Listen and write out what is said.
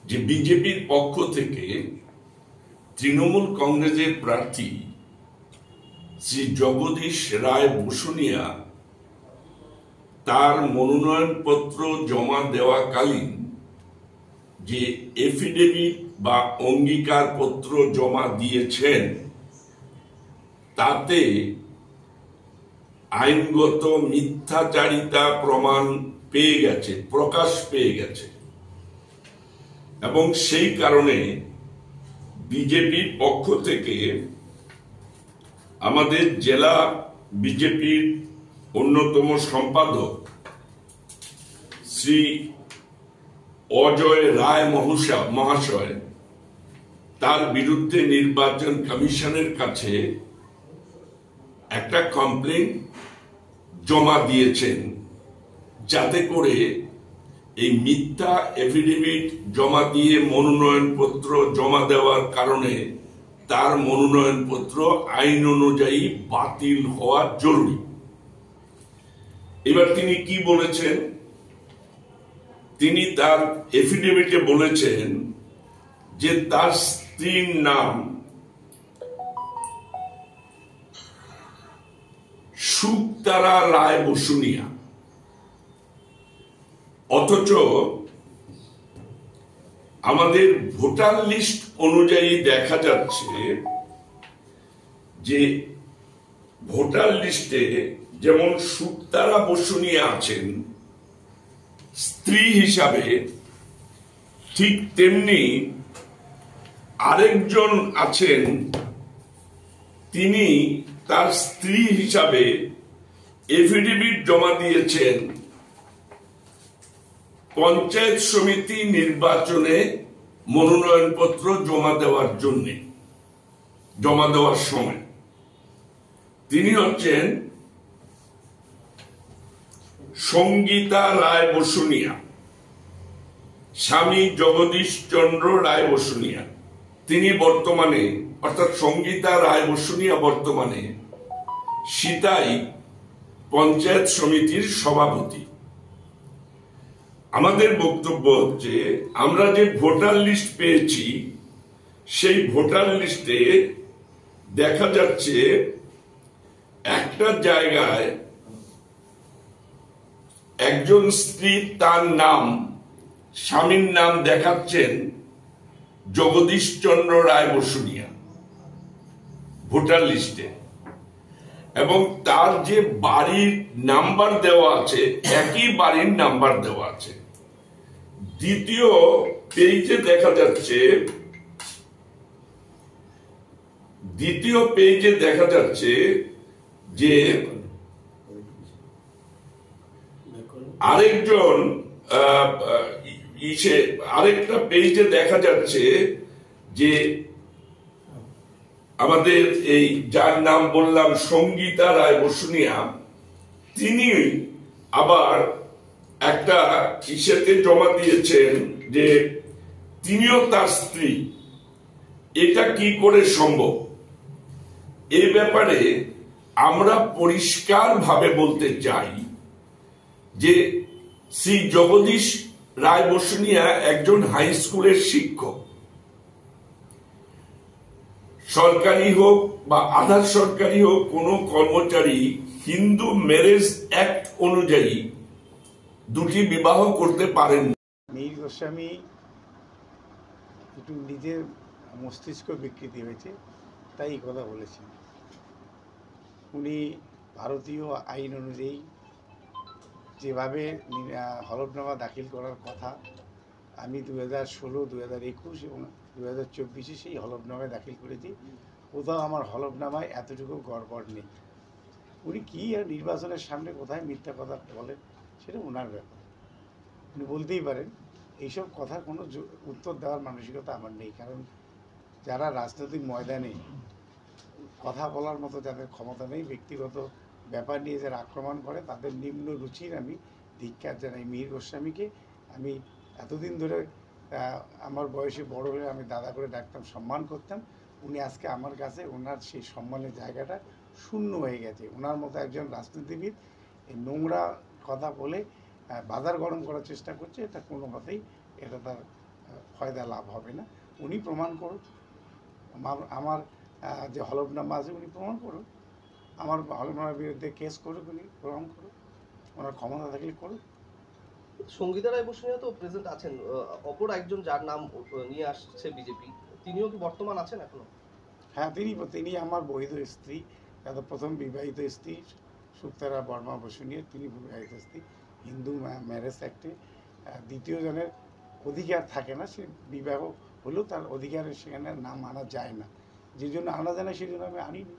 যে বিজেপির পক্ষ থেকে তৃণমূল কংগ্রেসের প্রার্থী শ্রী জগদীশ রায় বসুনিয়া তার মনোনয়নপত্র জমা দেওয়াকালীন যে এফিডেভিট বা অঙ্গীকার পত্র জমা দিয়েছেন তাতে আইনগত মিথ্যাচারিতা প্রমাণ পেয়ে গেছে, প্রকাশ পেয়ে গেছে, এবং সেই কারণে বিজেপির পক্ষ থেকে আমাদের জেলা বিজেপির অন্যতম সম্পাদক শ্রী অজয় রায় মহাশয় তার বিরুদ্ধে নির্বাচন কমিশনের কাছে একটা কমপ্লেন জমা দিয়েছেন, যাতে করে এই মিথ্যা এফিডেভিট জমা দিয়ে মনোনয়নপত্র জমা দেওয়ার কারণে তার মনোনয়নপত্র আইন অনুযায়ী বাতিল হওয়া জরুরি। এবার তিনি কি বলেছেন? তিনি তার এফিডেভিটে বলেছেন যে তার স্ত্রীর নাম শুকতারা রায় বসুনিয়া, অথচ আমাদের ভোটার লিস্ট অনুযায়ী দেখা যাচ্ছে যে ভোটার লিস্টে যেমন শুকতারা বসুনিয়া আছেন স্ত্রী হিসাবে, ঠিক তেমনি আরেকজন আছেন, তিনি তার স্ত্রী হিসাবে এফিডেভিট জমা দিয়েছেন পঞ্চায়েত সমিতি নির্বাচনে মনোনয়নপত্র জমা দেওয়ার সময়। তিনি হচ্ছেন সঙ্গীতা রায় বসুনিয়া, স্বামী জগদীশ চন্দ্র রায় বসুনিয়া। তিনি বর্তমানে, অর্থাৎ সঙ্গীতা রায় বসুনিয়া বর্তমানে সিতাই পঞ্চায়েত সমিতির সভাপতি। আমাদের বক্তব্য হচ্ছে, আমরা যে ভোটার লিস্ট পেয়েছি সেই ভোটার লিস্টে দেখা যাচ্ছে একটা জায়গায় একজন স্ত্রী তার নাম, স্বামীর নাম দেখাচ্ছেন জগদীশ চন্দ্র রায় বসুনিয়া ভোটার লিস্টে, এবং তার যে বাড়ির নাম্বার দেওয়া আছে একই বাড়ির নাম্বার দেওয়া আছে। দ্বিতীয় পেজে দেখা যাচ্ছে যে আরেকটা পেজে দেখা যাচ্ছে যে আমাদের এই যার নাম বললাম সঙ্গীতা রায় বসুনিয়া, তিনি আবার একটা ইসেতে জমা দিয়েছেন যে তিনিও তার স্ত্রী। এটা কি করে সম্ভব? এই ব্যাপারে আমরা পরিষ্কার ভাবে বলতে চাই যে শ্রী জগদীশ রায় বসুনিয়া একজন হাই স্কুলের শিক্ষক। সরকারি হোক বা আধা সরকারি হোক, কোনো কর্মচারী হিন্দু ম্যারেজ অ্যাক্ট অনুযায়ী দুটি বিবাহ করতে পারেন। মিহির গোস্বামী একটু নিজের মস্তিষ্ক বিকৃতি হয়েছে, তাই এই কথা বলেছেন। উনি ভারতীয় আইন অনুযায়ী যেভাবে হলফনামা দাখিল করার কথা, আমি 2016, 2021 এবং 2024 সেই হলফনামায় দাখিল করেছি। কোথাও আমার হলফনামায় এতটুকু গড়বড় নেই। উনি কি আর নির্বাচনের সামনে কোথায় মিথ্যা কথা বলেন সেটা ওনার ব্যাপার, উনি বলতেই পারেন। এইসব কথার কোনো উত্তর দেওয়ার মানসিকতা আমার নেই, কারণ যারা রাজনৈতিক ময়দানে কথা বলার মতো যাদের ক্ষমতা নেই, ব্যক্তিগত ব্যাপার নিয়ে যারা আক্রমণ করে, তাদের নিম্ন রুচির আমি ধিক্কার জানাই। মিহির গোস্বামীকে আমি এতদিন ধরে আমার বয়সে বড় হয়ে আমি দাদা করে ডাকতাম, সম্মান করতাম। উনি আজকে আমার কাছে ওনার সেই সম্মানের জায়গাটা শূন্য হয়ে গেছে। ওনার মতো একজন রাজনীতিবিদ এই নোংরা কথা বলে বাজার গরম করার চেষ্টা করছে, এটা কোনো মতেই এটা তার ফয়দা লাভ হবে না। উনি প্রমাণ করুন, আমার যে হলফনামা আছে উনি প্রমাণ করুন, আমার হলফনামার বিরুদ্ধে কেস করুক, উনি প্রমাণ করুন, ওনার ক্ষমতা থাকলে করুক। সঙ্গীতা রায় বসুনিয়া তো প্রেজেন্ট আছেন, অপর একজন যার নাম নিয়ে আসছে বিজেপি, তিনিও কি বর্তমান আছেন এখনো? হ্যাঁ, তিনি আমার বৈধ স্ত্রী, প্রথম বিবাহিত স্ত্রী সুক্তারা বর্মা বসুনিয়া, তিনি বিবাহিত স্ত্রী। হিন্দু ম্যারেজ অ্যাক্টে দ্বিতীয় জনের অধিকার থাকে না, সে বিবাহ হলেও তার অধিকারের সেখানে নাম আনা যায় না, যে জন্য আনা যায় না সেই জন্য আমি আনিনি।